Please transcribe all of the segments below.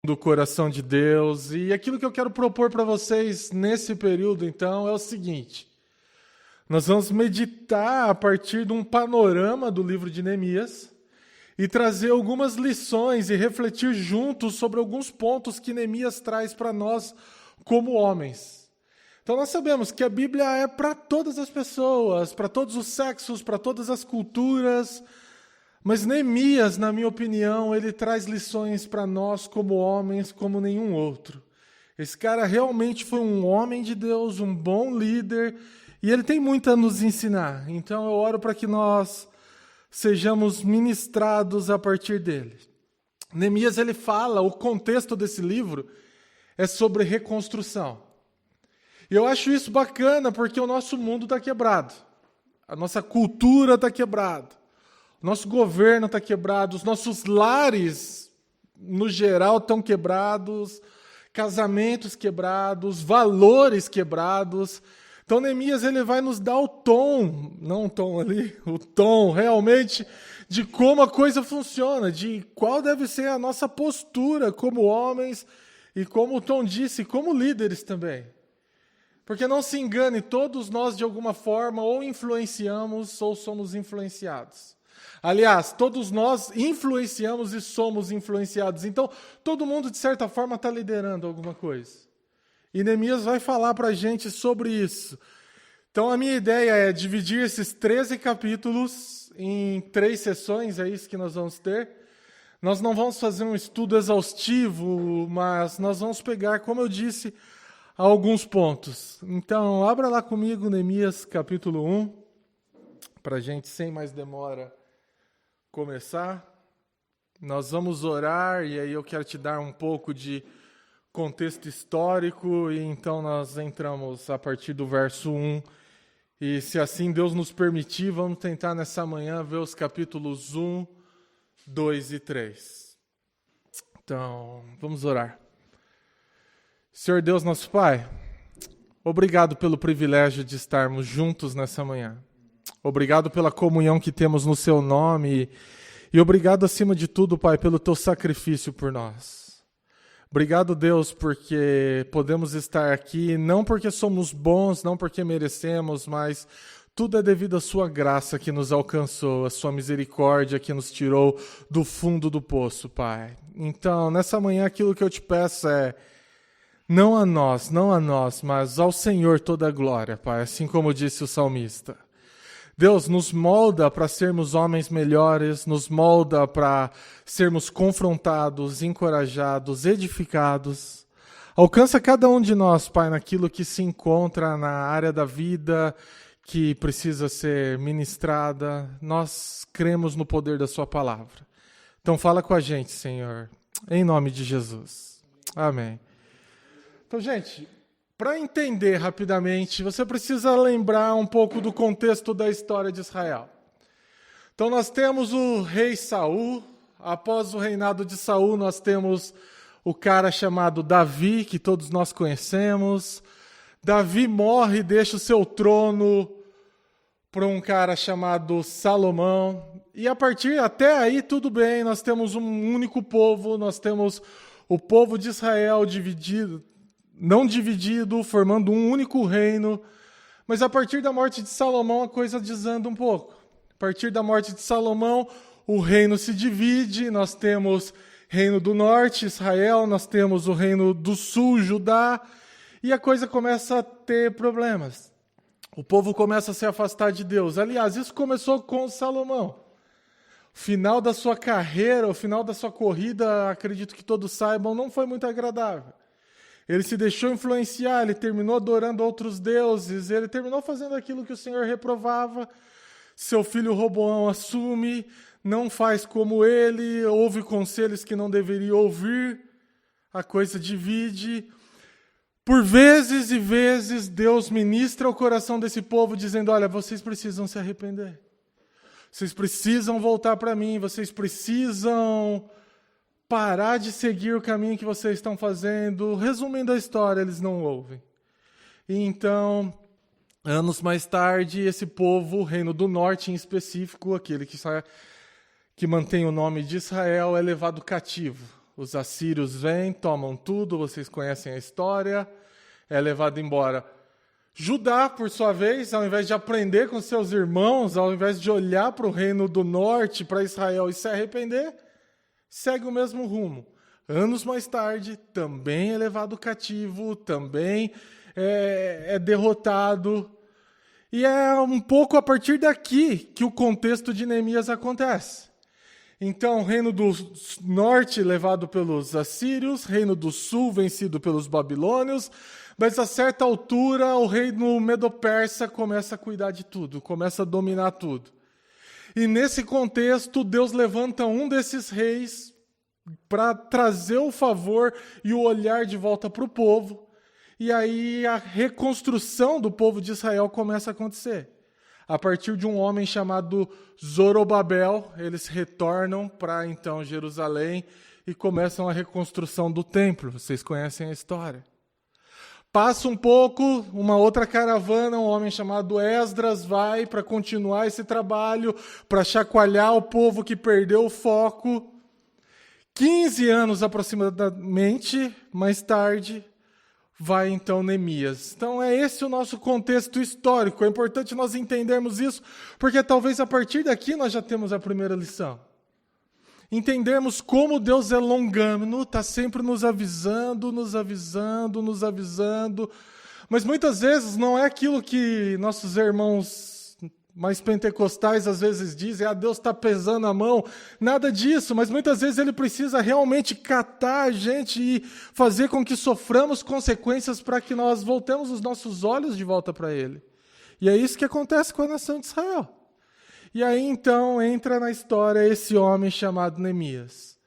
do coração de Deus. E aquilo que eu quero propor para vocês nesse período, então, é o seguinte. Nós vamos meditar a partir de um panorama do livro de Neemias e trazer algumas lições e refletir juntos sobre alguns pontos que Neemias traz para nós como homens. Então nós sabemos que a Bíblia é para todas as pessoas, para todos os sexos, para todas as culturas, mas Neemias, na minha opinião, ele traz lições para nós como homens como nenhum outro. Esse cara realmente foi um homem de Deus, um bom líder, e ele tem muito a nos ensinar. Então eu oro para que nós sejamos ministrados a partir dele. Neemias, ele fala, o contexto desse livro é sobre reconstrução. E eu acho isso bacana porque o nosso mundo está quebrado. A nossa cultura está quebrada. O nosso governo está quebrado. Os nossos lares, no geral, estão quebrados. Casamentos quebrados. Valores quebrados. Então, Neemias, ele vai nos dar o tom, não o tom ali, o tom realmente de como a coisa funciona, de qual deve ser a nossa postura como homens e, como o Tom disse, como líderes também. Porque não se engane, todos nós de alguma forma ou influenciamos ou somos influenciados. Aliás, todos nós influenciamos e somos influenciados. Então, todo mundo de certa forma está liderando alguma coisa. E Neemias vai falar para a gente sobre isso. Então, a minha ideia é dividir esses 13 capítulos em 3 sessões, é isso que nós vamos ter. Nós não vamos fazer um estudo exaustivo, mas nós vamos pegar, como eu disse, alguns pontos. Então, abra lá comigo Neemias capítulo 1, para a gente, sem mais demora, começar. Nós vamos orar, e aí eu quero te dar um pouco de contexto histórico, e então nós entramos a partir do verso 1, e se assim Deus nos permitir, vamos tentar nessa manhã ver os capítulos 1, 2 e 3. Então, vamos orar. Senhor Deus, nosso Pai, obrigado pelo privilégio de estarmos juntos nessa manhã. Obrigado pela comunhão que temos no Seu nome, e obrigado acima de tudo, Pai, pelo Teu sacrifício por nós. Obrigado, Deus, porque podemos estar aqui, não porque somos bons, não porque merecemos, mas tudo é devido à Sua graça que nos alcançou, a Sua misericórdia que nos tirou do fundo do poço, Pai. Então, nessa manhã, aquilo que eu te peço é, não a nós, mas ao Senhor toda a glória, Pai, assim como disse o salmista. Deus, nos molda para sermos homens melhores, nos molda para sermos confrontados, encorajados, edificados. Alcança cada um de nós, Pai, naquilo que se encontra na área da vida que precisa ser ministrada. Nós cremos no poder da Sua palavra. Então fala com a gente, Senhor, em nome de Jesus. Amém. Então, gente, para entender rapidamente, você precisa lembrar um pouco do contexto da história de Israel. Então nós temos o rei Saul. Após o reinado de Saul, nós temos o cara chamado Davi, que todos nós conhecemos. Davi morre e deixa o seu trono para um cara chamado Salomão. E a partir até aí tudo bem, nós temos um único povo, nós temos o povo de Israel dividido, não dividido, formando um único reino. Mas a partir da morte de Salomão, a coisa desanda um pouco. A partir da morte de Salomão, o reino se divide. Nós temos reino do norte, Israel, nós temos o reino do sul, Judá, e a coisa começa a ter problemas. O povo começa a se afastar de Deus. Aliás, isso começou com Salomão. O final da sua carreira, o final da sua corrida, acredito que todos saibam, não foi muito agradável. Ele se deixou influenciar, ele terminou adorando outros deuses, ele terminou fazendo aquilo que o Senhor reprovava. Seu filho Roboão assume, não faz como ele, ouve conselhos que não deveria ouvir, a coisa divide. Por vezes e vezes, Deus ministra o coração desse povo dizendo, olha, vocês precisam se arrepender. Vocês precisam voltar para mim, vocês precisam parar de seguir o caminho que vocês estão fazendo. Resumindo a história, eles não ouvem. E então, anos mais tarde, esse povo, o Reino do Norte em específico, aquele que mantém o nome de Israel, é levado cativo. os assírios vêm, tomam tudo, vocês conhecem a história, é levado embora. Judá, por sua vez, ao invés de aprender com seus irmãos, ao invés de olhar para o reino do norte, para Israel e se arrepender, segue o mesmo rumo. Anos mais tarde, também é levado cativo, também é derrotado. E é um pouco a partir daqui que o contexto de Neemias acontece. Então, o reino do norte levado pelos assírios, reino do sul vencido pelos babilônios, mas a certa altura o reino medo-persa começa a cuidar de tudo, começa a dominar tudo. E nesse contexto, Deus levanta um desses reis para trazer o favor e o olhar de volta para o povo. E aí a reconstrução do povo de Israel começa a acontecer. A partir de um homem chamado Zorobabel, eles retornam para então Jerusalém e começam a reconstrução do templo. Vocês conhecem a história. Passa um pouco, uma outra caravana, um homem chamado Esdras vai para continuar esse trabalho, para chacoalhar o povo que perdeu o foco. 15 anos aproximadamente mais tarde, vai então Neemias. Então é esse o nosso contexto histórico. É importante nós entendermos isso, porque talvez a partir daqui nós já temos a primeira lição. Entendermos como Deus é longâmino, está sempre nos avisando, mas muitas vezes não é aquilo que nossos irmãos mais pentecostais às vezes dizem, Deus está pesando a mão, nada disso, mas muitas vezes Ele precisa realmente catar a gente e fazer com que soframos consequências para que nós voltemos os nossos olhos de volta para Ele. E é isso que acontece com a nação de Israel. E aí então entra na história esse homem chamado Neemias.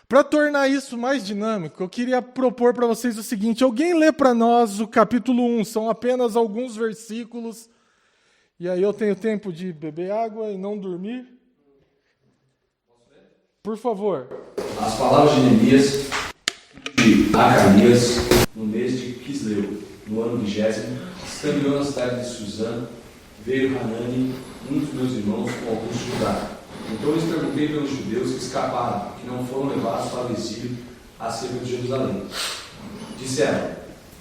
Para tornar isso mais dinâmico, eu queria propor para vocês o seguinte, alguém lê para nós o capítulo 1, são apenas alguns versículos. E aí eu tenho tempo de beber água e não dormir? Por favor. As palavras de Neemias de Acanias, no mês de Quisleu, no ano 20º, estando eu na cidade de Suzã, veio Hanani, um dos meus irmãos, com alguns de Judá. Então eu lhes perguntei pelos judeus que escaparam, que não foram levados para o exílio acerca de Jerusalém. Disseram,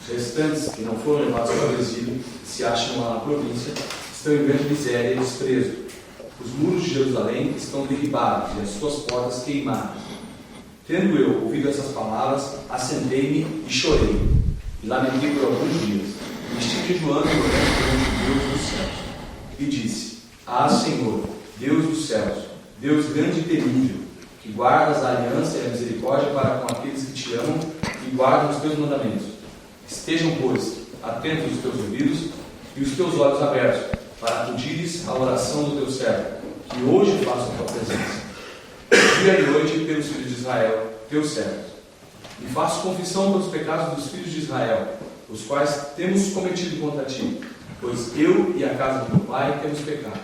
os restantes que não foram levados para o exílio, se acham lá na província, estão em grande miséria e desprezo. Os muros de Jerusalém estão derribados e as suas portas queimadas. Tendo eu ouvido essas palavras, assentei-me e chorei, e lamentei por alguns dias, e estive jejuando e orando perante o Deus dos céus. E disse, Senhor, Deus dos céus, Deus grande e temível, que guardas a aliança e a misericórdia para com aqueles que te amam e guardam os teus mandamentos. Estejam, pois, atentos os teus ouvidos e os teus olhos abertos, para acudires à oração do teu servo, que hoje faço a tua presença, dia e noite pelos filhos de Israel, teus servos. E faço confissão pelos pecados dos filhos de Israel, os quais temos cometido contra ti, pois eu e a casa do meu pai temos pecado.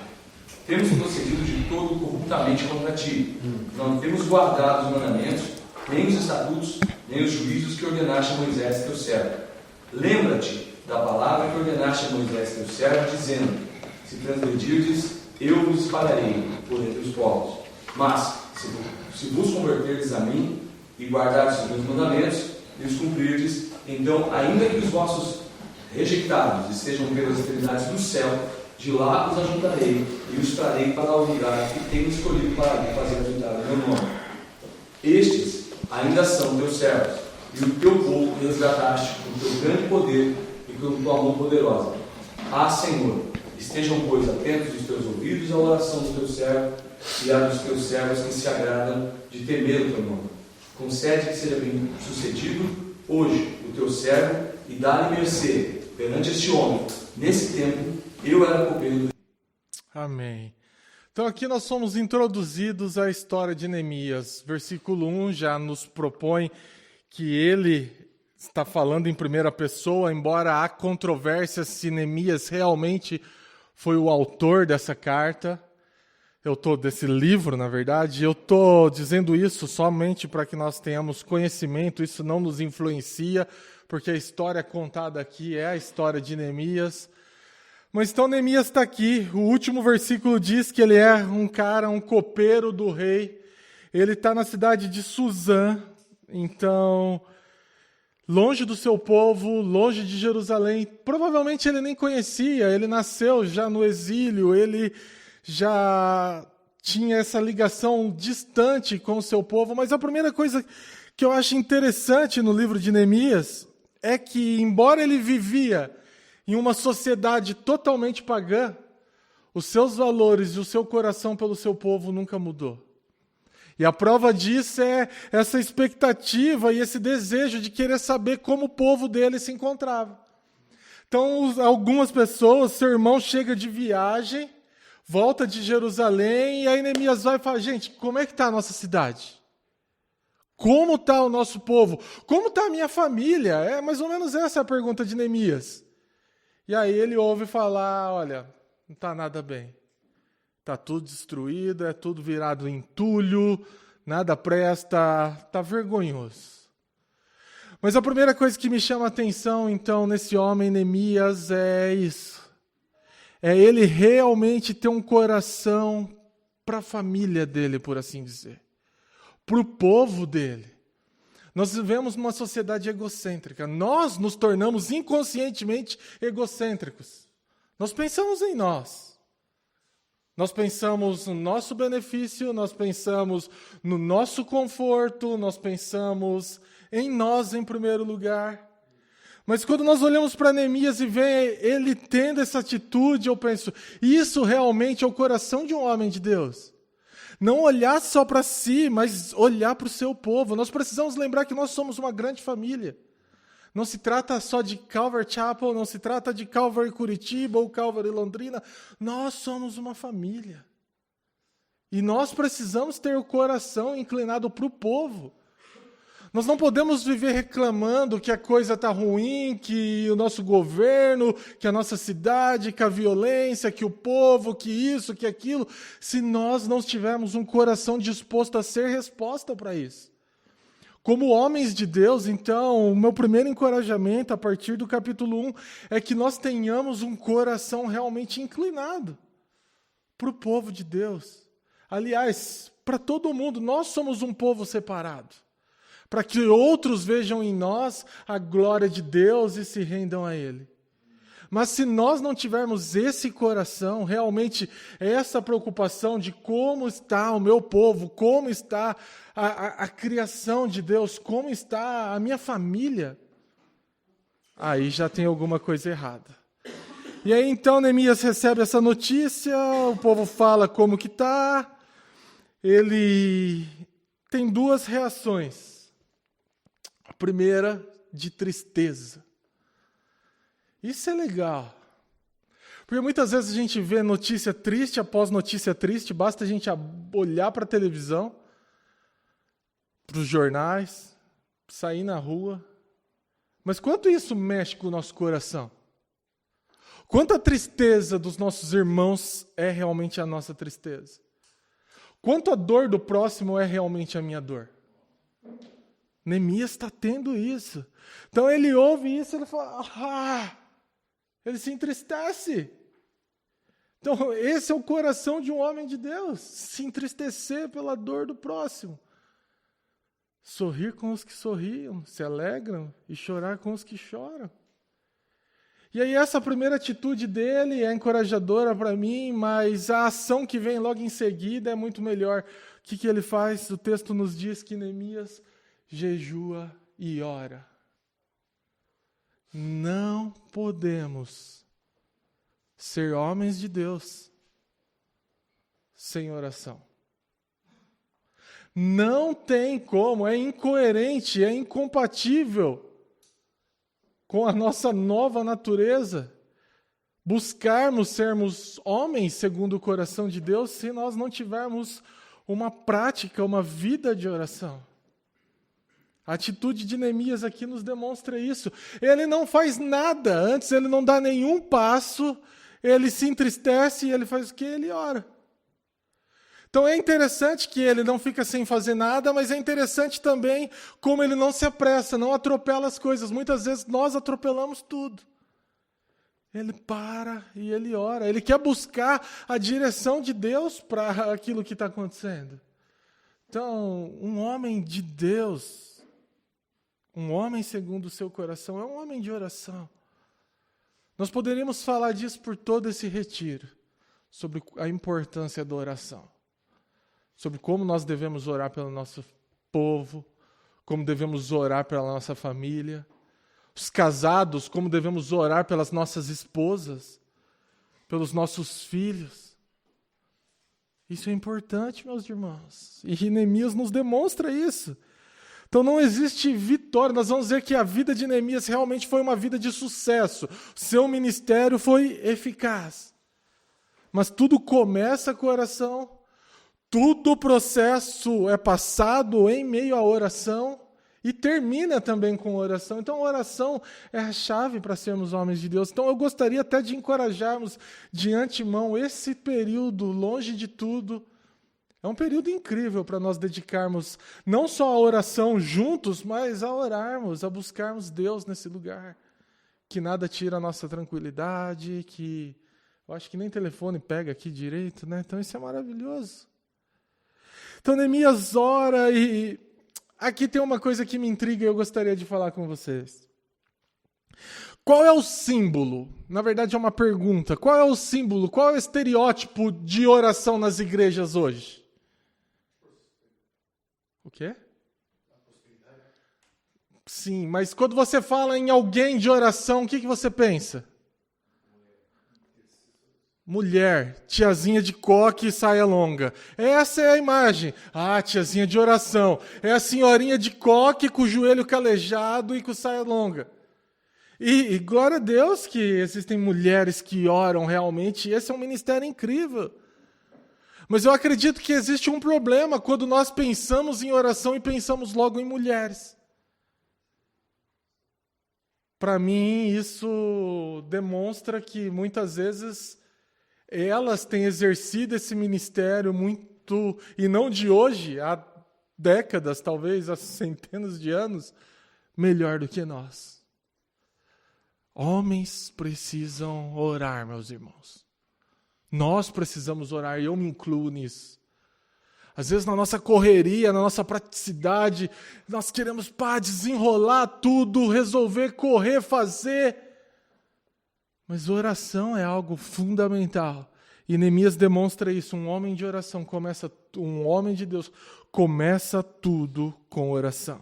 Temos procedido de todo corruptamente contra ti. Não temos guardado os mandamentos, nem os estatutos, nem os juízos que ordenaste a Moisés, teu servo. Lembra-te da palavra que ordenaste a Moisés, teu servo, dizendo, se transgredirdes, eu vos espalharei por entre os povos. Mas, se vos converterdes a mim e guardardes os meus mandamentos e os cumprirdes, então, ainda que os vossos rejeitados estejam pelas extremidades do céu, de lá os ajuntarei e os trarei para o lugar que tenho escolhido para fazer habitar o meu nome. Estes ainda são teus servos, e o teu povo resgataste com o teu grande poder e com tua mão poderosa. Senhor, estejam, pois, atentos os teus ouvidos à oração do teu servo e à dos teus servos que se agradam de temer o teu nome. Concede que seja bem sucedido hoje o teu servo e dá-lhe mercê perante este homem. Nesse tempo, eu era copeiro do... Amém. Então aqui nós somos introduzidos à história de Neemias. Versículo 1 já nos propõe que ele está falando em primeira pessoa, embora há controvérsia se Neemias realmente foi o autor dessa carta. Desse livro, na verdade, eu estou dizendo isso somente para que nós tenhamos conhecimento, isso não nos influencia, porque a história contada aqui é a história de Neemias. Mas então Neemias está aqui, o último versículo diz que ele é um copeiro do rei, ele está na cidade de Suzã, Então, longe do seu povo, longe de Jerusalém, provavelmente ele nem conhecia, ele nasceu já no exílio, ele já tinha essa ligação distante com o seu povo, mas a primeira coisa que eu acho interessante no livro de Neemias é que, embora ele vivia em uma sociedade totalmente pagã, os seus valores e o seu coração pelo seu povo nunca mudou. E a prova disso é essa expectativa e esse desejo de querer saber como o povo dele se encontrava. Então, algumas pessoas, seu irmão chega de viagem, volta de Jerusalém, e aí Neemias vai e fala, gente, como é que está a nossa cidade? Como está o nosso povo? Como está a minha família? É mais ou menos essa a pergunta de Neemias. E aí ele ouve falar, olha, não está nada bem. Está tudo destruído, é tudo virado entulho, nada presta, está vergonhoso. Mas a primeira coisa que me chama a atenção, então, nesse homem, Neemias, é isso. É ele realmente ter um coração para a família dele, por assim dizer. Para o povo dele. Nós vivemos numa sociedade egocêntrica. Nós nos tornamos inconscientemente egocêntricos. Nós pensamos em nós. Nós pensamos no nosso benefício, nós pensamos no nosso conforto, nós pensamos em nós em primeiro lugar. Mas quando nós olhamos para Neemias e vemos ele tendo essa atitude, eu penso, isso realmente é o coração de um homem de Deus. Não olhar só para si, mas olhar para o seu povo. Nós precisamos lembrar que nós somos uma grande família. Não se trata só de Calvary Chapel, não se trata de Calvary Curitiba ou Calvary Londrina. Nós somos uma família. E nós precisamos ter o coração inclinado para o povo. Nós não podemos viver reclamando que a coisa está ruim, que o nosso governo, que a nossa cidade, que a violência, que o povo, que isso, que aquilo, se nós não tivermos um coração disposto a ser resposta para isso. Como homens de Deus, então, o meu primeiro encorajamento a partir do capítulo 1 é que nós tenhamos um coração realmente inclinado para o povo de Deus. Aliás, para todo mundo, nós somos um povo separado. Para que outros vejam em nós a glória de Deus e se rendam a Ele. Mas se nós não tivermos esse coração, realmente essa preocupação de como está o meu povo, como está a criação de Deus, como está a minha família, aí já tem alguma coisa errada. E aí então Neemias recebe essa notícia, o povo fala como que está, ele tem duas reações. A primeira, de tristeza. Isso é legal. Porque muitas vezes a gente vê notícia triste após notícia triste, basta a gente olhar para a televisão, para os jornais, sair na rua. Mas quanto isso mexe com o nosso coração? Quanto a tristeza dos nossos irmãos é realmente a nossa tristeza? Quanto a dor do próximo é realmente a minha dor? Neemias está tendo isso. Então ele ouve isso e ele fala, ele se entristece. Então esse é o coração de um homem de Deus, se entristecer pela dor do próximo. Sorrir com os que sorriam, se alegram, e chorar com os que choram. E aí essa primeira atitude dele é encorajadora para mim, mas a ação que vem logo em seguida é muito melhor. O que ele faz? O texto nos diz que Neemias jejua e ora. Não podemos ser homens de Deus sem oração. Não tem como, é incoerente, é incompatível com a nossa nova natureza buscarmos sermos homens segundo o coração de Deus se nós não tivermos uma prática, uma vida de oração. A atitude de Neemias aqui nos demonstra isso. Ele não faz nada, antes ele não dá nenhum passo, ele se entristece e ele faz o quê? Ele ora. Então é interessante que ele não fica sem fazer nada, mas é interessante também como ele não se apressa, não atropela as coisas. Muitas vezes nós atropelamos tudo. Ele para e ele ora. Ele quer buscar a direção de Deus para aquilo que está acontecendo. Então, um homem de Deus, Um homem segundo o seu coração é um homem de oração. Nós poderíamos falar disso por todo esse retiro, sobre a importância da oração, sobre como nós devemos orar pelo nosso povo, como devemos orar pela nossa família, os casados, como devemos orar pelas nossas esposas, pelos nossos filhos. Isso é importante, meus irmãos. E Neemias nos demonstra isso. Então não existe vitória. Nós vamos dizer que a vida de Neemias realmente foi uma vida de sucesso. Seu ministério foi eficaz. Mas tudo começa com a oração. Todo o processo é passado em meio à oração e termina também com oração. Então a oração é a chave para sermos homens de Deus. Então eu gostaria até de encorajarmos de antemão esse período longe de tudo. É um período incrível para nós dedicarmos não só a oração juntos, mas a orarmos, a buscarmos Deus nesse lugar. Que nada tira a nossa tranquilidade, que eu acho que nem telefone pega aqui direito, né? Então isso é maravilhoso. Então Neemias ora e aqui tem uma coisa que me intriga e eu gostaria de falar com vocês. Qual é o símbolo? Na verdade é uma pergunta. Qual é o símbolo, qual é o estereótipo de oração nas igrejas hoje? O quê? Sim, mas quando você fala em alguém de oração, o que você pensa? Mulher, tiazinha de coque e saia longa. Essa é a imagem. Ah, tiazinha de oração. É a senhorinha de coque com o joelho calejado e com saia longa. E glória a Deus que existem mulheres que oram realmente. Esse é um ministério incrível. Mas eu acredito que existe um problema quando nós pensamos em oração e pensamos logo em mulheres. Para mim, isso demonstra que muitas vezes elas têm exercido esse ministério muito, e não de hoje, há décadas, talvez há centenas de anos, melhor do que nós. Homens precisam orar, meus irmãos. Nós precisamos orar, e eu me incluo nisso. Às vezes na nossa correria, na nossa praticidade, nós queremos desenrolar tudo, resolver, correr, fazer. Mas oração é algo fundamental. E Neemias demonstra isso. Um homem de oração um homem de Deus começa tudo com oração.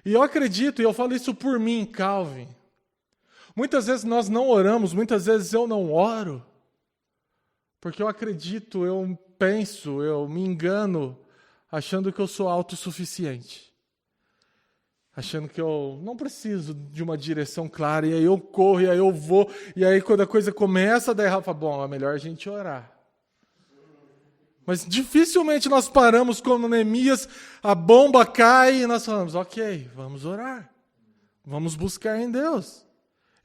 E eu acredito, e eu falo isso por mim, Calvin. Muitas vezes nós não oramos, muitas vezes eu não oro, porque eu acredito, eu penso, eu me engano, achando que eu sou autossuficiente. Achando que eu não preciso de uma direção clara, e aí eu corro, e aí eu vou, e aí quando a coisa começa a dar errado, eu falo, bom, é melhor a gente orar. Mas dificilmente nós paramos como Neemias, a bomba cai, e nós falamos, ok, vamos orar. Vamos buscar em Deus.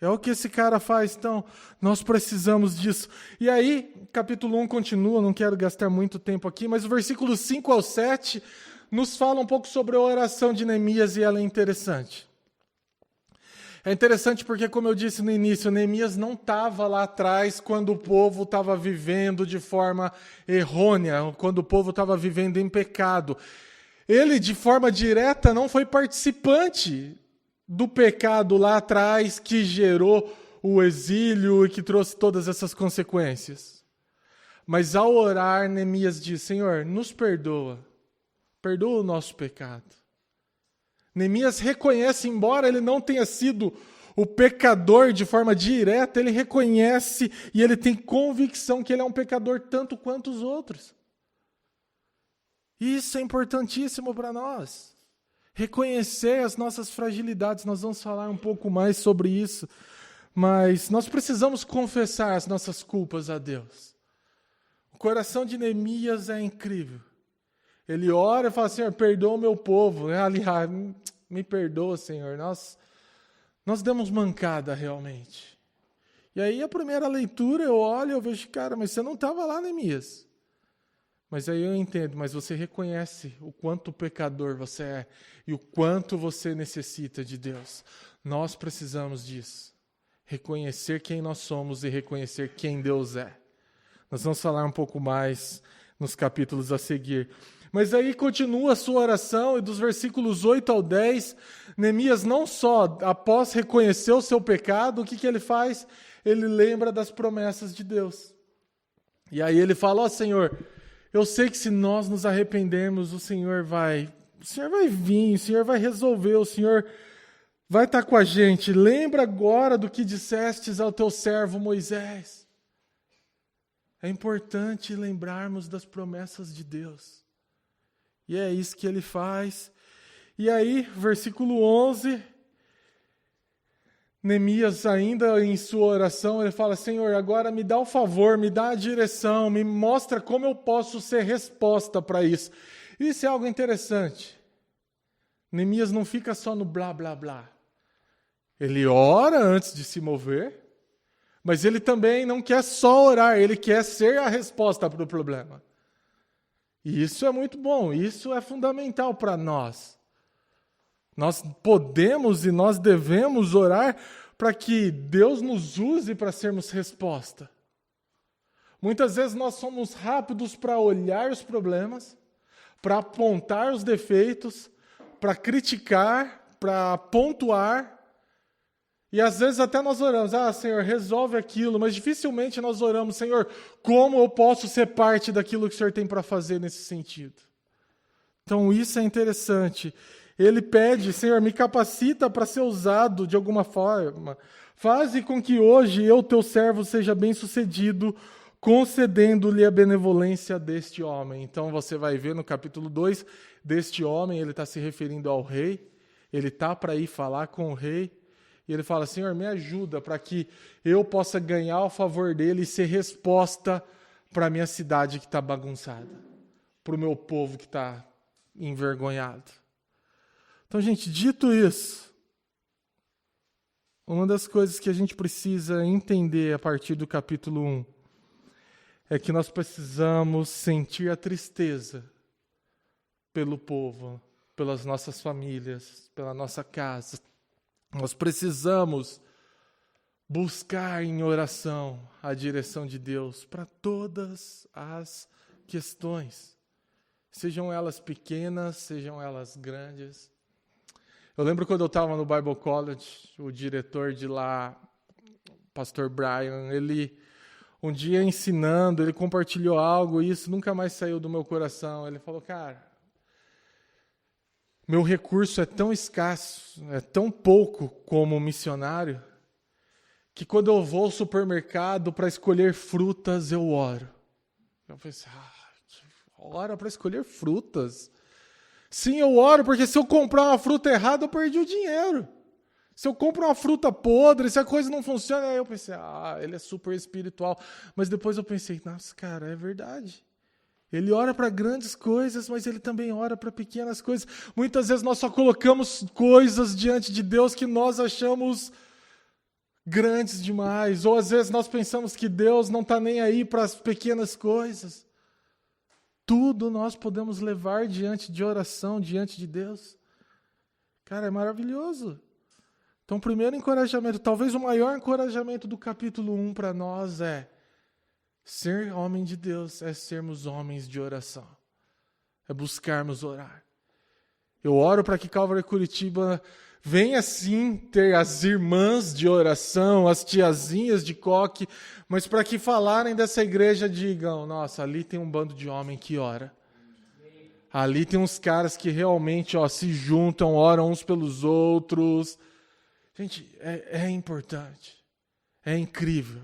É o que esse cara faz, então nós precisamos disso. E aí, capítulo 1 continua, não quero gastar muito tempo aqui, mas o versículo 5 ao 7 nos fala um pouco sobre a oração de Neemias e ela é interessante. É interessante porque, como eu disse no início, Neemias não estava lá atrás quando o povo estava vivendo de forma errônea, quando o povo estava vivendo em pecado. Ele, de forma direta, não foi participante do pecado lá atrás que gerou o exílio e que trouxe todas essas consequências. Mas ao orar, Neemias diz, Senhor, nos perdoa. Perdoa o nosso pecado. Neemias reconhece, embora ele não tenha sido o pecador de forma direta, ele reconhece e ele tem convicção que ele é um pecador tanto quanto os outros. Isso é importantíssimo para nós. Reconhecer as nossas fragilidades, nós vamos falar um pouco mais sobre isso, mas nós precisamos confessar as nossas culpas a Deus. O coração de Neemias é incrível. Ele ora e fala, Senhor, perdoa o meu povo. Aliás, me perdoa, Senhor. Nós demos mancada realmente. E aí a primeira leitura eu olho e eu vejo, cara, mas você não estava lá, Neemias. Mas aí eu entendo, mas você reconhece o quanto pecador você é e o quanto você necessita de Deus. Nós precisamos disso. Reconhecer quem nós somos e reconhecer quem Deus é. Nós vamos falar um pouco mais nos capítulos a seguir. Mas aí continua a sua oração, e dos versículos 8 ao 10, Neemias não só, após reconhecer o seu pecado, o que ele faz? Ele lembra das promessas de Deus. E aí ele fala, Senhor, eu sei que se nós nos arrependermos, o Senhor vai vir, o Senhor vai resolver, o Senhor vai estar com a gente. Lembra agora do que dissestes ao teu servo Moisés. É importante lembrarmos das promessas de Deus. E é isso que ele faz. E aí, versículo 11, Neemias, ainda em sua oração, ele fala, Senhor, agora me dá o favor, me dá a direção, me mostra como eu posso ser resposta para isso. Isso é algo interessante. Neemias não fica só no blá, blá, blá. Ele ora antes de se mover, mas ele também não quer só orar, ele quer ser a resposta para o problema. E isso é muito bom, isso é fundamental para nós. Nós podemos e nós devemos orar para que Deus nos use para sermos resposta. Muitas vezes nós somos rápidos para olhar os problemas, para apontar os defeitos, para criticar, para pontuar. E às vezes até nós oramos, Senhor, resolve aquilo, mas dificilmente nós oramos, Senhor, como eu posso ser parte daquilo que o Senhor tem para fazer nesse sentido? Então isso é interessante. Ele pede, Senhor, me capacita para ser usado de alguma forma. Faze com que hoje eu, teu servo, seja bem-sucedido, concedendo-lhe a benevolência deste homem. Então você vai ver no capítulo 2, deste homem, ele está se referindo ao rei, ele está para ir falar com o rei, e ele fala, Senhor, me ajuda para que eu possa ganhar o favor dele e ser resposta para a minha cidade que está bagunçada, para o meu povo que está envergonhado. Então, gente, dito isso, uma das coisas que a gente precisa entender a partir do capítulo 1 é que nós precisamos sentir a tristeza pelo povo, pelas nossas famílias, pela nossa casa. Nós precisamos buscar em oração a direção de Deus para todas as questões, sejam elas pequenas, sejam elas grandes. Eu lembro quando eu estava no Bible College, o diretor de lá, pastor Brian, ele um dia ensinando, ele compartilhou algo e isso nunca mais saiu do meu coração. Ele falou, cara, meu recurso é tão escasso, é tão pouco como missionário, que quando eu vou ao supermercado para escolher frutas, eu oro. Eu pensei, ora para escolher frutas? Sim, eu oro, porque se eu comprar uma fruta errada, eu perdi o dinheiro. Se eu compro uma fruta podre, se a coisa não funciona, aí eu pensei, ele é super espiritual. Mas depois eu pensei, nossa, cara, é verdade. Ele ora para grandes coisas, mas ele também ora para pequenas coisas. Muitas vezes nós só colocamos coisas diante de Deus que nós achamos grandes demais. Ou às vezes nós pensamos que Deus não está nem aí para as pequenas coisas. Tudo nós podemos levar diante de oração, diante de Deus. Cara, é maravilhoso. Então, o primeiro encorajamento, talvez o maior encorajamento do capítulo 1 para nós é ser homem de Deus, é sermos homens de oração. É buscarmos orar. Eu oro para que Calvary Curitiba venha sim ter as irmãs de oração, as tiazinhas de coque, mas para que falarem dessa igreja digam, nossa, ali tem um bando de homem que ora. Ali tem uns caras que realmente se juntam, oram uns pelos outros. Gente, é importante. É incrível.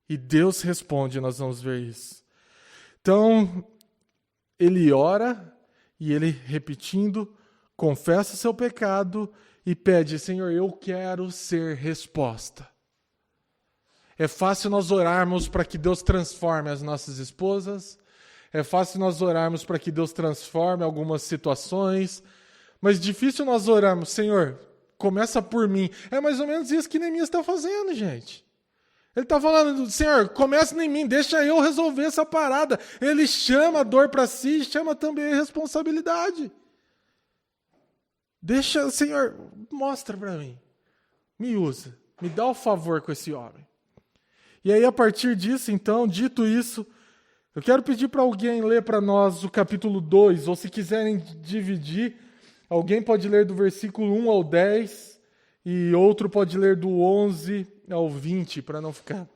E Deus responde, nós vamos ver isso. Então, ele ora e ele, repetindo, confessa seu pecado e pede, Senhor, eu quero ser resposta. É fácil nós orarmos para que Deus transforme as nossas esposas, é fácil nós orarmos para que Deus transforme algumas situações, mas difícil nós orarmos, Senhor, começa por mim. É mais ou menos isso que Neemias está fazendo, gente. Ele está falando, Senhor, começa em mim, deixa eu resolver essa parada. Ele chama a dor para si e chama também a responsabilidade. Deixa, Senhor, mostra para mim. Me usa, me dá o favor com esse homem. E aí, a partir disso, então, dito isso, Eu quero pedir para alguém ler para nós o capítulo 2, ou se quiserem dividir, alguém pode ler do versículo 1 ao 10 e outro pode ler do 11 ao 20, para não ficar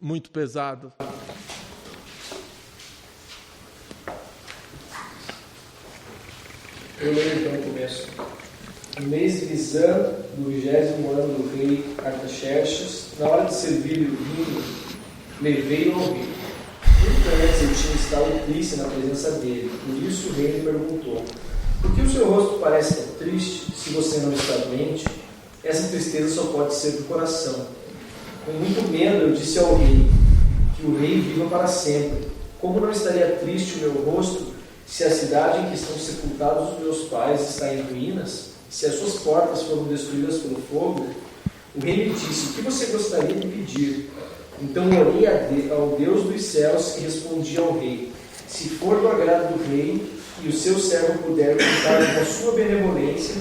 muito pesado. Eu leio então o começo. No mês de Nisan, no 20º ano do rei Artaxerxes, na hora de servir o vinho, levei-o ao rei. Muito antes eu tinha estado triste na presença dele, por isso o rei me perguntou: por que o seu rosto parece tão triste se você não está doente? Essa tristeza só pode ser do coração. Com muito medo eu disse ao rei: que o rei viva para sempre. Como não estaria triste o meu rosto se a cidade em que estão sepultados os meus pais está em ruínas? Se as suas portas foram destruídas pelo fogo? O rei me disse: o que você gostaria de pedir? Então orei ao Deus dos céus e respondi ao rei: se for do agrado do rei e o seu servo puder contar com a sua benevolência,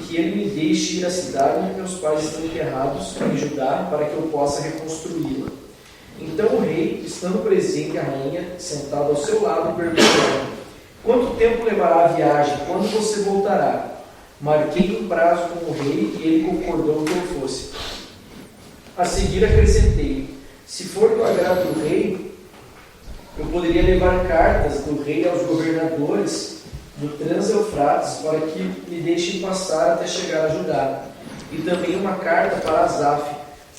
que ele me deixe ir à cidade onde meus pais estão enterrados, em Judá, para que eu possa reconstruí-la. Então o rei, estando presente a rainha, sentada ao seu lado, perguntou: quanto tempo levará a viagem? Quando você voltará? Marquei um prazo com o rei e ele concordou que eu fosse. A seguir acrescentei: se for do agrado do rei, eu poderia levar cartas do rei aos governadores do Trans-Eufrates para que me deixem passar até chegar a Judá. E também uma carta para Asaf,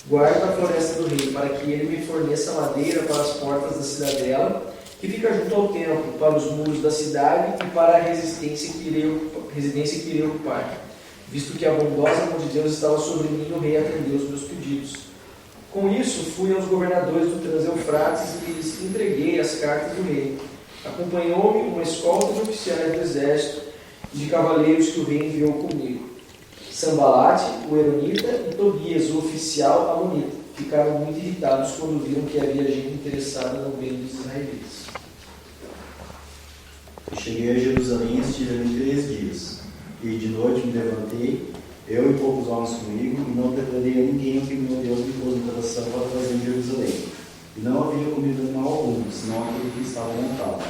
guarda da floresta do rei, para que ele me forneça madeira para as portas da cidadela, que fica junto ao templo, para os muros da cidade e para a residência que irei ocupar. Visto que a bondosa mão de Deus estava sobre mim, o rei atendeu os meus pedidos. Com isso, fui aos governadores do Trans-Eufrates e lhes entreguei as cartas do rei. Acompanhou-me uma escolta de oficiais do exército e de cavaleiros que o rei enviou comigo. Sambalate, o Eronita, e Tobias, o oficial amonita, ficaram muito irritados quando viram que havia gente interessada no bem dos israelitas. Cheguei a Jerusalém e estive ali 3 dias. E de noite me levantei, eu e poucos homens comigo, e não declarei a ninguém o que meu Deus me pôs no coração para fazer em Jerusalém. E não havia comido animal algum, senão aquele que estava montado.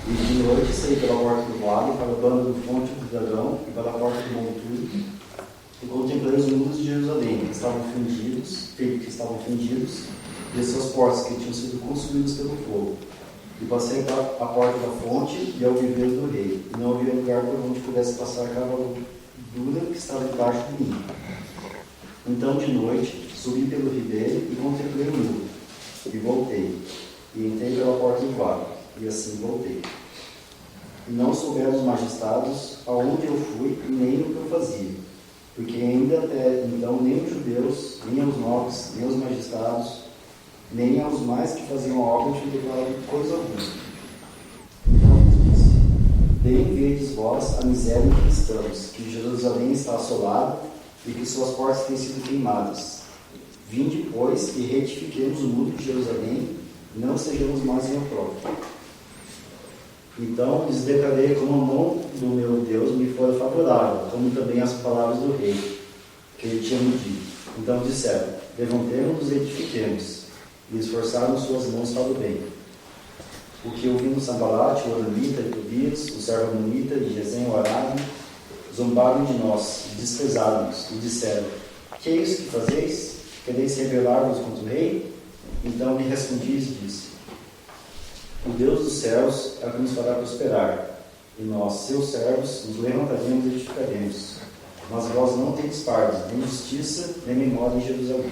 E de noite saí pela porta do vale, para a banda do fonte do dragão e para a porta do monte, e contemplei os muros de Jerusalém, que estavam fendidos, e as suas portas que tinham sido consumidas pelo fogo. E passei para a porta da fonte e ao viveiro do rei, e não havia lugar por onde pudesse passar a cavalgadura que estava debaixo de mim. Então, de noite, subi pelo ribeiro e contemplei o muro, e voltei, e entrei pela porta do vale, e assim voltei. E não souberam os magistrados aonde eu fui e nem o que eu fazia, porque ainda até então nem os judeus, nem os nobres, nem os magistrados, nem aos mais que faziam a obra tinham declarado coisa alguma. Então lhes disse: bem vedes vós a miséria em que estamos, que Jerusalém está assolada e que suas portas têm sido queimadas. Vinde, pois, e retifiquemos o muro de Jerusalém, não sejamos mais em opróbrio. Então lhes declarei como a mão do meu Deus me fora favorável, como também as palavras do rei, que ele tinha me dito. Então disseram: levantemos-nos e edifiquemos, e esforçaram suas mãos para o bem. O que ouvindo Sambalate, o Eronita e Tobias, o servo amonita e Gesem o arábio, zombaram de nós e desprezaram-nos, e disseram: que é isso que fazeis? Quereis rebelar-vos contra o rei? Então lhe respondi e disse: o Deus dos céus é o que nos fará prosperar, e nós, seus servos, nos levantaremos e edificaremos. Mas vós não tendes parte, nem justiça, nem memória em Jerusalém.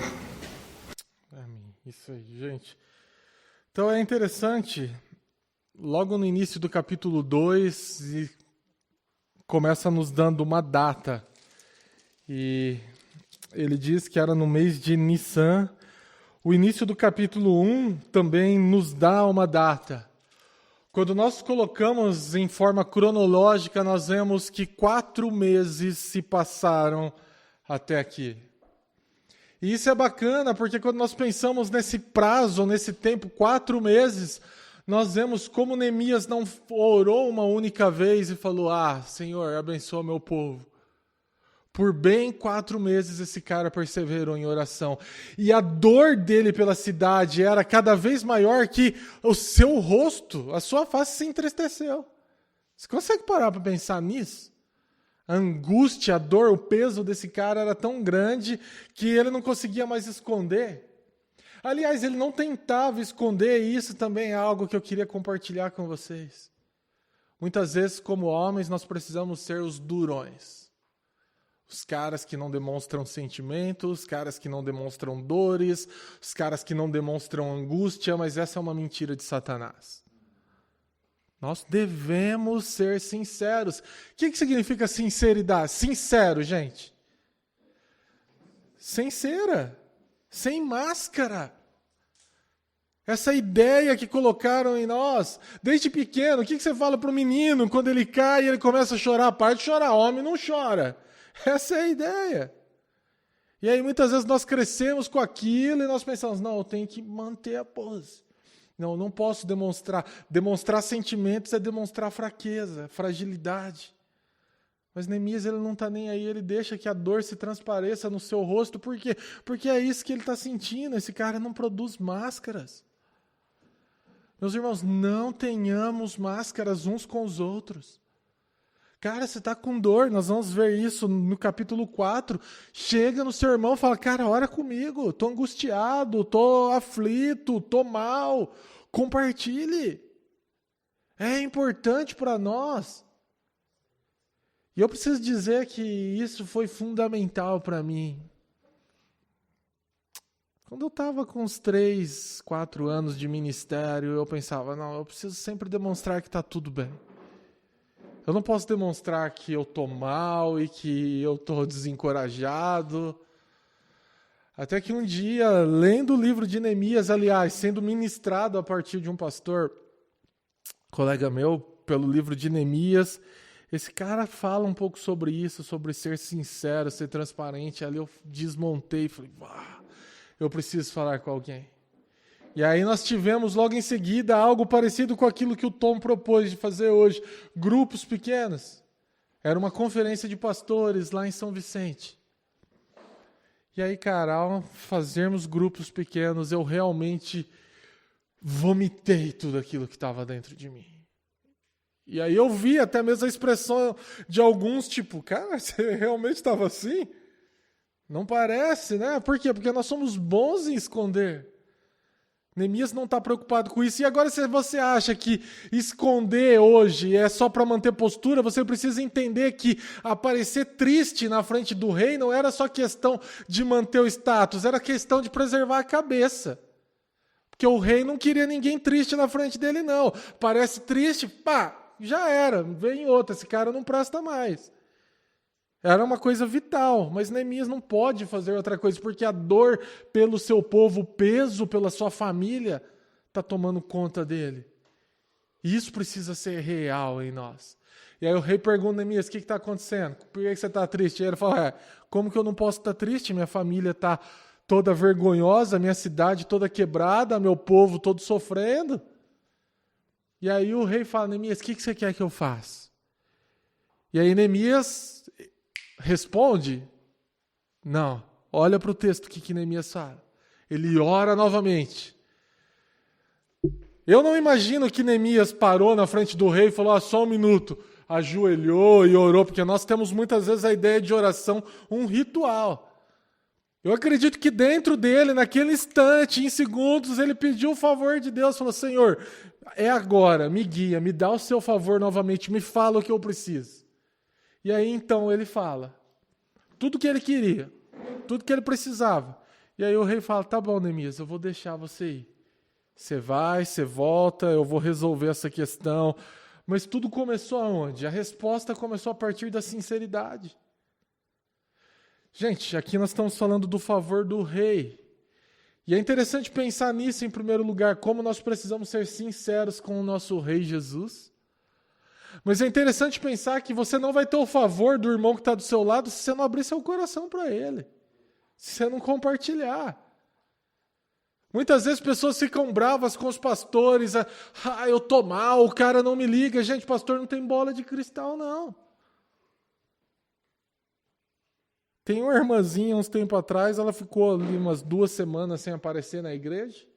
Amém. Isso aí, gente. Então é interessante, logo no início do capítulo 2, e começa nos dando uma data. E ele diz que era no mês de Nissan. O início do capítulo 1 também nos dá uma data. Quando nós colocamos em forma cronológica, nós vemos que 4 meses se passaram até aqui. E isso é bacana, porque quando nós pensamos nesse prazo, nesse tempo, 4 meses, nós vemos como Neemias não orou uma única vez e falou: Senhor, abençoa meu povo. Por bem 4 meses esse cara perseverou em oração. E a dor dele pela cidade era cada vez maior que o seu rosto, a sua face se entristeceu. Você consegue parar para pensar nisso? A angústia, a dor, o peso desse cara era tão grande que ele não conseguia mais esconder. Aliás, ele não tentava esconder, e isso também é algo que eu queria compartilhar com vocês. Muitas vezes, como homens, nós precisamos ser os durões. Os caras que não demonstram sentimentos, os caras que não demonstram dores, os caras que não demonstram angústia, mas essa é uma mentira de Satanás. Nós devemos ser sinceros. O que significa sinceridade? Sincero, gente. Sem cera, sem máscara. Essa ideia que colocaram em nós, desde pequeno, o que você fala para o menino quando ele cai e ele começa a chorar? Para de chorar, homem não chora. Essa é a ideia. E aí muitas vezes nós crescemos com aquilo e nós pensamos, não, eu tenho que manter a pose. Não posso demonstrar. Demonstrar sentimentos é demonstrar fraqueza, fragilidade. Mas Neemias, ele não está nem aí, ele deixa que a dor se transpareça no seu rosto. Por quê? Porque é isso que ele está sentindo. Esse cara não produz máscaras. Meus irmãos, não tenhamos máscaras uns com os outros. Cara, você está com dor, nós vamos ver isso no capítulo 4. Chega no seu irmão e fala, cara, ora comigo, estou angustiado, estou aflito, estou mal. Compartilhe. É importante para nós. E eu preciso dizer que isso foi fundamental para mim. Quando eu estava com uns 3, 4 anos de ministério, eu pensava, não, eu preciso sempre demonstrar que está tudo bem. Eu não posso demonstrar que eu estou mal e que eu estou desencorajado. Até que um dia, lendo o livro de Neemias, aliás, sendo ministrado a partir de um pastor, colega meu, pelo livro de Neemias, esse cara fala um pouco sobre isso, sobre ser sincero, ser transparente. Ali eu desmontei e falei, eu preciso falar com alguém. E aí nós tivemos logo em seguida algo parecido com aquilo que o Tom propôs de fazer hoje. Grupos pequenos. Era uma conferência de pastores lá em São Vicente. E aí, cara, ao fazermos grupos pequenos, eu realmente vomitei tudo aquilo que estava dentro de mim. E aí eu vi até mesmo a expressão de alguns, tipo, cara, você realmente estava assim? Não parece, né? Por quê? Porque nós somos bons em esconder. Neemias não está preocupado com isso. E agora, se você acha que esconder hoje é só para manter postura, você precisa entender que aparecer triste na frente do rei não era só questão de manter o status, era questão de preservar a cabeça. Porque o rei não queria ninguém triste na frente dele, não. Parece triste, já era, vem outra, esse cara não presta mais. Era uma coisa vital, mas Neemias não pode fazer outra coisa, porque a dor pelo seu povo, o peso pela sua família, está tomando conta dele. E isso precisa ser real em nós. E aí o rei pergunta a Neemias, o que está acontecendo? Por que você está triste? E ele fala, como que eu não posso estar triste? Minha família está toda vergonhosa, minha cidade toda quebrada, meu povo todo sofrendo. E aí o rei fala, Neemias, o que você quer que eu faça? E aí Neemias responde, não, olha para o texto que Neemias fala. Ele ora novamente. Eu não imagino que Neemias parou na frente do rei e falou, só um minuto, ajoelhou e orou, porque nós temos muitas vezes a ideia de oração, um ritual. Eu acredito que dentro dele, naquele instante, em segundos, ele pediu o favor de Deus, falou, Senhor, é agora, me guia, me dá o seu favor novamente, me fala o que eu preciso. E aí, então, ele fala tudo que ele queria, tudo que ele precisava. E aí o rei fala, tá bom, Neemias, eu vou deixar você ir. Você vai, você volta, eu vou resolver essa questão. Mas tudo começou aonde? A resposta começou a partir da sinceridade. Gente, aqui nós estamos falando do favor do rei. E é interessante pensar nisso em primeiro lugar, como nós precisamos ser sinceros com o nosso rei Jesus. Mas é interessante pensar que você não vai ter o favor do irmão que está do seu lado se você não abrir seu coração para ele. Se você não compartilhar. Muitas vezes pessoas ficam bravas com os pastores. Eu estou mal, o cara não me liga. Gente, pastor não tem bola de cristal, não. Tem uma irmãzinha, uns tempos atrás, ela ficou ali umas 2 semanas sem aparecer na igreja.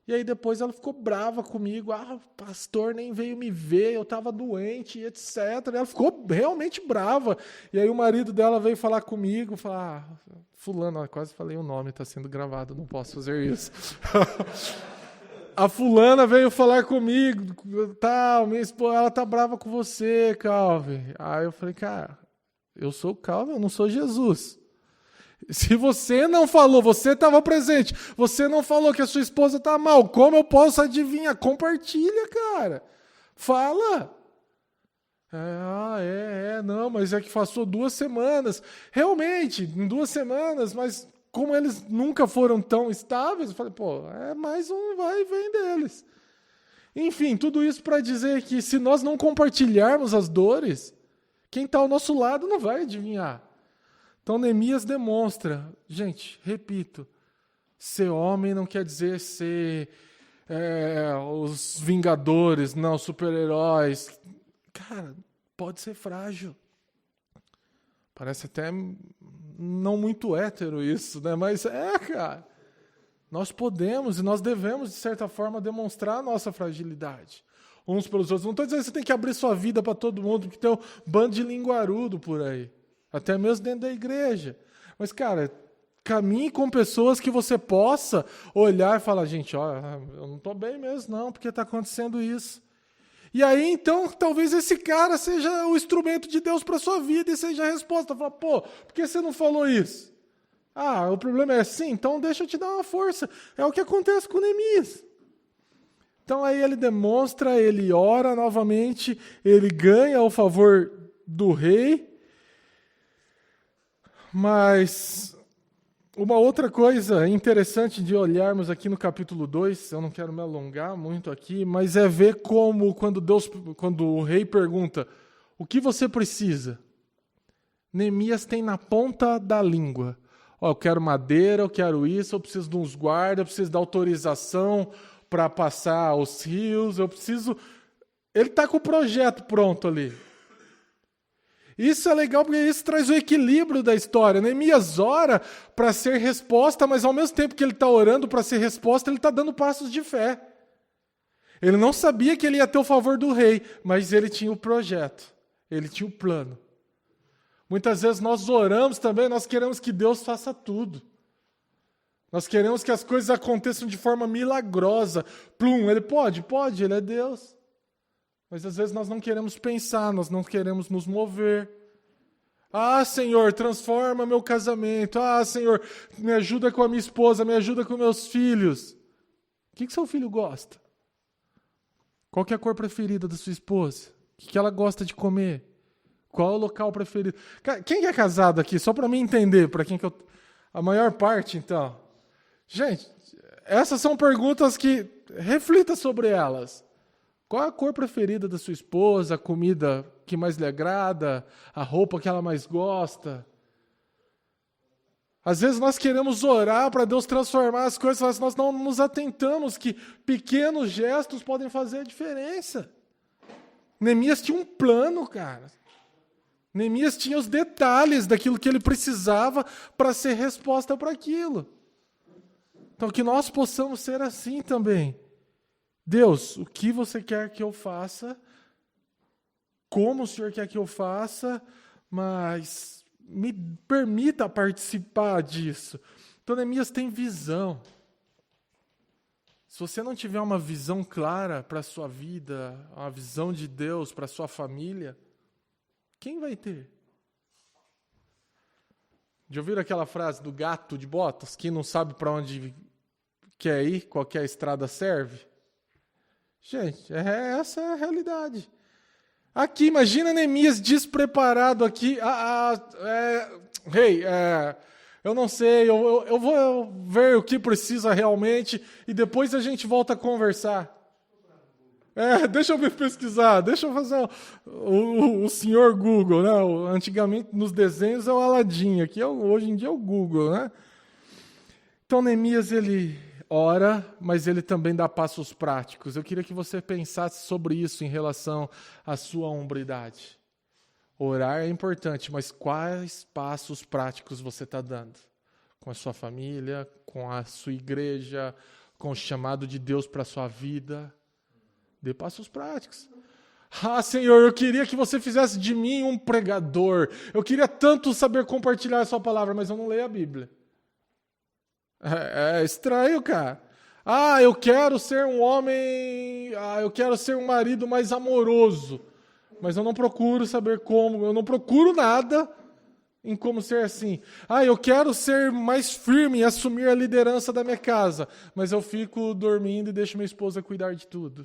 E aí depois ela ficou brava comigo. O pastor nem veio me ver, eu estava doente, etc. Ela ficou realmente brava. E aí o marido dela veio falar comigo, falar, fulano, quase falei o nome, está sendo gravado, não posso fazer isso. A fulana veio falar comigo, minha esposa, ela tá brava com você, Calvin. Aí eu falei, cara, eu sou o Calvin, eu não sou Jesus. Se você não falou, você estava presente, você não falou que a sua esposa está mal, como eu posso adivinhar? Compartilha, cara. Fala. Não, mas é que passou 2 semanas. Realmente, em 2 semanas, mas como eles nunca foram tão estáveis, eu falei, é mais um vai e vem deles. Enfim, tudo isso para dizer que se nós não compartilharmos as dores, quem está ao nosso lado não vai adivinhar. Então, Neemias demonstra, gente, repito, ser homem não quer dizer ser os Vingadores, não, super-heróis. Cara, pode ser frágil. Parece até não muito hétero isso, né? Mas cara, nós podemos e nós devemos, de certa forma, demonstrar a nossa fragilidade uns pelos outros. Não estou dizendo que você tem que abrir sua vida para todo mundo, porque tem um bando de linguarudo por aí. Até mesmo dentro da igreja. Mas, cara, caminhe com pessoas que você possa olhar e falar, gente, eu não estou bem mesmo, não, porque está acontecendo isso. E aí, então, talvez esse cara seja o instrumento de Deus para a sua vida e seja a resposta. Fala, por que você não falou isso? O problema é assim, então deixa eu te dar uma força. É o que acontece com Neemias. Então, aí ele demonstra, ele ora novamente, ele ganha o favor do rei. Mas uma outra coisa interessante de olharmos aqui no capítulo 2, eu não quero me alongar muito aqui, mas é ver como quando o rei pergunta, o que você precisa? Neemias tem na ponta da língua. Eu quero madeira, eu quero isso, eu preciso de uns guardas, eu preciso da autorização para passar os rios, eu preciso... Ele está com o projeto pronto ali. Isso é legal porque isso traz o equilíbrio da história. Neemias ora para ser resposta, mas ao mesmo tempo que ele está orando para ser resposta, ele está dando passos de fé. Ele não sabia que ele ia ter o favor do rei, mas ele tinha o projeto, ele tinha o plano. Muitas vezes nós oramos também, nós queremos que Deus faça tudo. Nós queremos que as coisas aconteçam de forma milagrosa. Ele pode, ele é Deus. Mas às vezes nós não queremos pensar, nós não queremos nos mover. Senhor, transforma meu casamento. Senhor, me ajuda com a minha esposa, me ajuda com meus filhos. O que seu filho gosta? Qual que é a cor preferida da sua esposa? O que ela gosta de comer? Qual é o local preferido? Quem é casado aqui? Só para mim entender, para quem que eu... A maior parte, então. Gente, essas são perguntas que reflita sobre elas. Qual é a cor preferida da sua esposa, a comida que mais lhe agrada, a roupa que ela mais gosta? Às vezes nós queremos orar para Deus transformar as coisas, mas nós não nos atentamos que pequenos gestos podem fazer a diferença. Neemias tinha um plano, cara. Neemias tinha os detalhes daquilo que ele precisava para ser resposta para aquilo. Então que nós possamos ser assim também. Deus, o que você quer que eu faça? Como o Senhor quer que eu faça? Mas me permita participar disso. Então, Neemias tem visão. Se você não tiver uma visão clara para a sua vida, uma visão de Deus para a sua família, quem vai ter? Já ouviram aquela frase do gato de botas, que não sabe para onde quer ir, qualquer estrada serve? Gente, essa é a realidade. Aqui, imagina Neemias despreparado aqui. Rei, eu não sei, eu vou ver o que precisa realmente e depois a gente volta a conversar. Deixa eu pesquisar, deixa eu fazer o senhor Google, né? Antigamente nos desenhos é o Aladim, aqui hoje em dia é o Google, né? Então Neemias, ele ora, mas ele também dá passos práticos. Eu queria que você pensasse sobre isso em relação à sua hombridade. Orar é importante, mas quais passos práticos você está dando? Com a sua família, com a sua igreja, com o chamado de Deus para a sua vida? Dê passos práticos. Ah, Senhor, eu queria que você fizesse de mim um pregador. Eu queria tanto saber compartilhar a sua palavra, mas eu não leio a Bíblia. É estranho, cara. Ah, eu quero ser um homem... eu quero ser um marido mais amoroso. Mas eu não procuro saber como, eu não procuro nada em como ser assim. Ah, eu quero ser mais firme e assumir a liderança da minha casa, mas eu fico dormindo e deixo minha esposa cuidar de tudo.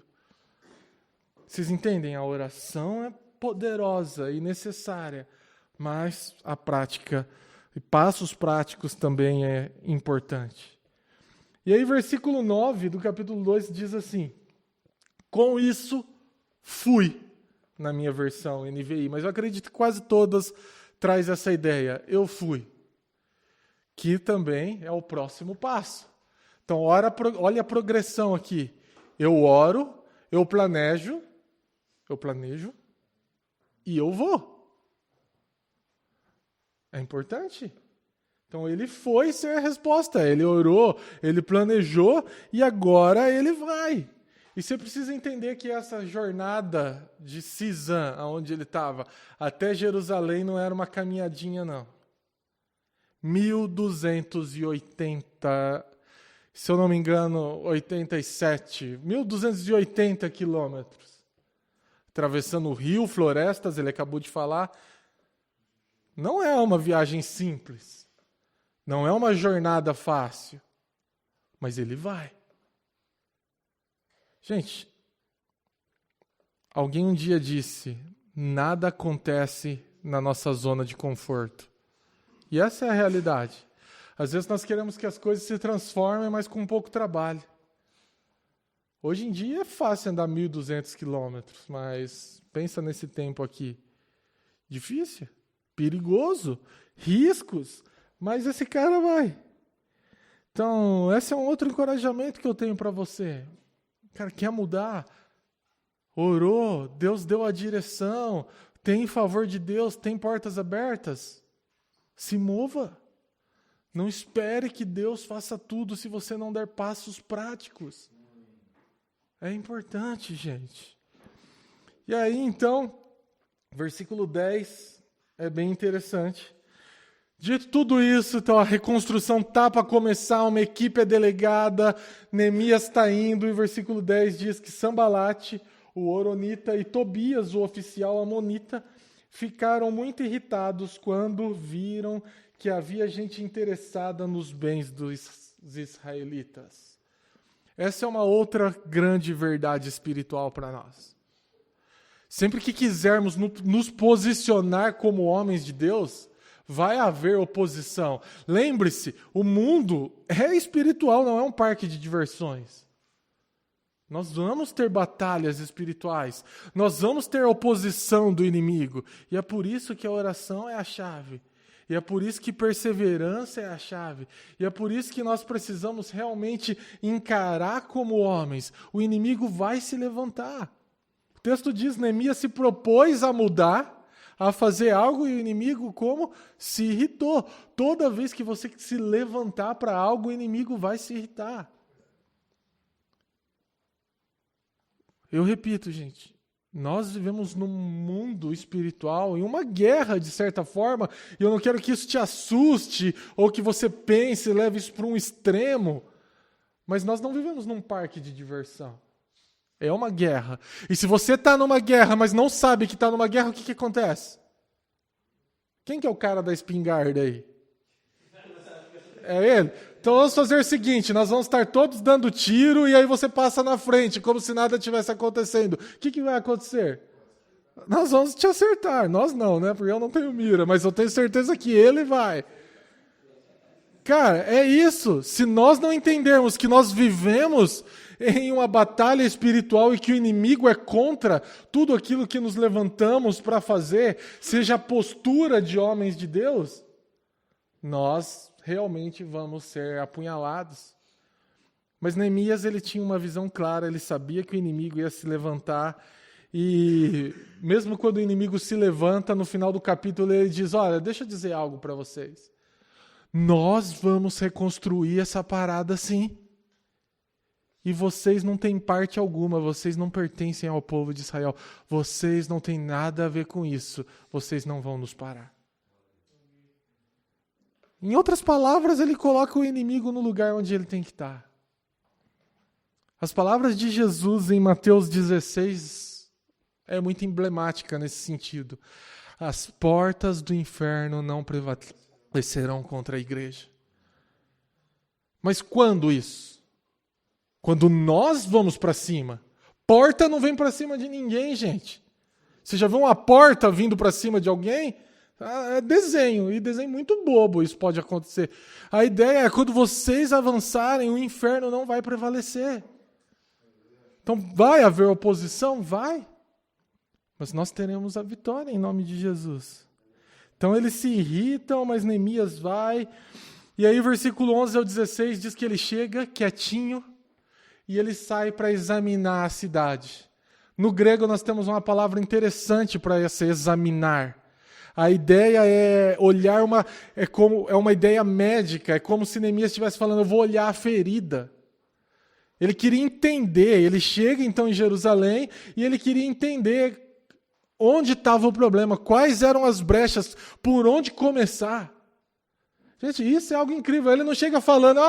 Vocês entendem? A oração é poderosa e necessária, mas a prática e passos práticos também é importante. E aí, versículo 9 do capítulo 2 diz assim: com isso fui. Na minha versão NVI, mas eu acredito que quase todas traz essa ideia. Eu fui. Que também é o próximo passo. Então, olha a progressão aqui. Eu oro, eu planejo e eu vou. É importante. Então, ele foi ser a resposta. Ele orou, ele planejou e agora ele vai. E você precisa entender que essa jornada de Cisã, onde ele estava, até Jerusalém não era uma caminhadinha, não. 1.280, se eu não me engano, 1.280 quilômetros. Atravessando o rio, florestas, ele acabou de falar. Não é uma viagem simples. Não é uma jornada fácil. Mas ele vai. Gente, alguém um dia disse, nada acontece na nossa zona de conforto. E essa é a realidade. Às vezes nós queremos que as coisas se transformem, mas com pouco trabalho. Hoje em dia é fácil andar 1.200 quilômetros, mas pensa nesse tempo aqui. Difícil, perigoso, riscos, mas esse cara vai. Então, esse é um outro encorajamento que eu tenho para você. Cara, quer mudar? Orou, Deus deu a direção, tem em favor de Deus, tem portas abertas. Se mova. Não espere que Deus faça tudo se você não der passos práticos. É importante, gente. E aí, então, versículo 10 é bem interessante. Dito tudo isso, então a reconstrução está para começar, uma equipe é delegada, Neemias está indo, e o versículo 10 diz que Sambalate, o Horonita, e Tobias, o oficial amonita, ficaram muito irritados quando viram que havia gente interessada nos bens dos israelitas. Essa é uma outra grande verdade espiritual para nós. Sempre que quisermos nos posicionar como homens de Deus, vai haver oposição. Lembre-se, o mundo é espiritual, não é um parque de diversões. Nós vamos ter batalhas espirituais, nós vamos ter oposição do inimigo, e é por isso que a oração é a chave. E é por isso que perseverança é a chave. E é por isso que nós precisamos realmente encarar como homens. O inimigo vai se levantar. O texto diz, Neemias se propôs a mudar, a fazer algo, e o inimigo como? Se irritou. Toda vez que você se levantar para algo, o inimigo vai se irritar. Eu repito, gente, nós vivemos num mundo espiritual, em uma guerra, de certa forma, e eu não quero que isso te assuste, ou que você pense e leve isso para um extremo, mas nós não vivemos num parque de diversão. É uma guerra. E se você está numa guerra, mas não sabe que está numa guerra, o que acontece? Quem que é o cara da espingarda aí? É ele? Então vamos fazer o seguinte, nós vamos estar todos dando tiro e aí você passa na frente, como se nada tivesse acontecendo. O que vai acontecer? Nós vamos te acertar. Nós não, né? Porque eu não tenho mira, mas eu tenho certeza que ele vai. Cara, é isso. Se nós não entendermos que nós vivemos em uma batalha espiritual e que o inimigo é contra tudo aquilo que nos levantamos para fazer, seja a postura de homens de Deus, nós realmente vamos ser apunhalados. Mas Neemias, ele tinha uma visão clara, ele sabia que o inimigo ia se levantar E mesmo quando o inimigo se levanta, no final do capítulo ele diz, olha, deixa eu dizer algo para vocês. Nós vamos reconstruir essa parada sim. E vocês não têm parte alguma, vocês não pertencem ao povo de Israel. Vocês não têm nada a ver com isso. Vocês não vão nos parar. Em outras palavras, ele coloca o inimigo no lugar onde ele tem que estar. As palavras de Jesus em Mateus 16 é muito emblemática nesse sentido. As portas do inferno não prevalecerão contra a igreja. Mas quando isso? Quando nós vamos para cima. Porta não vem para cima de ninguém, gente. Você já viu uma porta vindo para cima de alguém? É desenho, e desenho muito bobo, isso pode acontecer. A ideia é quando vocês avançarem, o inferno não vai prevalecer. Então vai haver oposição? Vai. Mas nós teremos a vitória em nome de Jesus. Então eles se irritam, mas Neemias vai. E aí o versículo 11 ao 16 diz que ele chega quietinho, e ele sai para examinar a cidade. No grego nós temos uma palavra interessante para esse examinar. A ideia é olhar é uma ideia médica, é como se Neemias estivesse falando, eu vou olhar a ferida. Ele queria entender, ele chega então em Jerusalém e ele queria entender onde estava o problema, quais eram as brechas, por onde começar. Gente, isso é algo incrível. Ele não chega falando,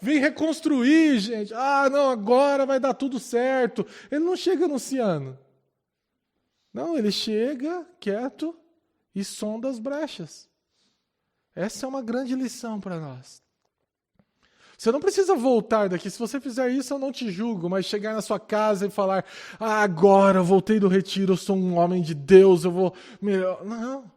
vem reconstruir, gente. Não, agora vai dar tudo certo. Ele não chega anunciando. Não, ele chega quieto e sonda as brechas. Essa é uma grande lição para nós. Você não precisa voltar daqui. Se você fizer isso, eu não te julgo. Mas chegar na sua casa e falar, agora eu voltei do retiro, eu sou um homem de Deus, eu vou melhor. Não.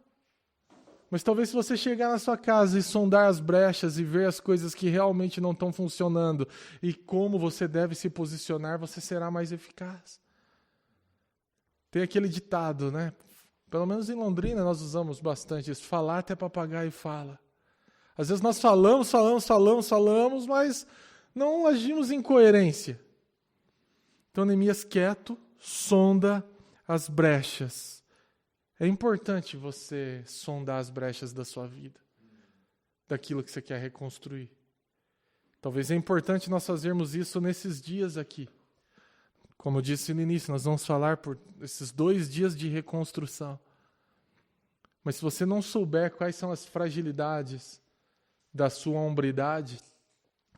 Mas talvez se você chegar na sua casa e sondar as brechas e ver as coisas que realmente não estão funcionando e como você deve se posicionar, você será mais eficaz. Tem aquele ditado, né? Pelo menos em Londrina nós usamos bastante isso. Falar até papagaio fala. Às vezes nós falamos, mas não agimos em coerência. Então Neemias quieto, sonda as brechas. É importante você sondar as brechas da sua vida, daquilo que você quer reconstruir. Talvez é importante nós fazermos isso nesses dias aqui. Como eu disse no início, nós vamos falar por esses 2 dias de reconstrução. Mas se você não souber quais são as fragilidades da sua hombridade,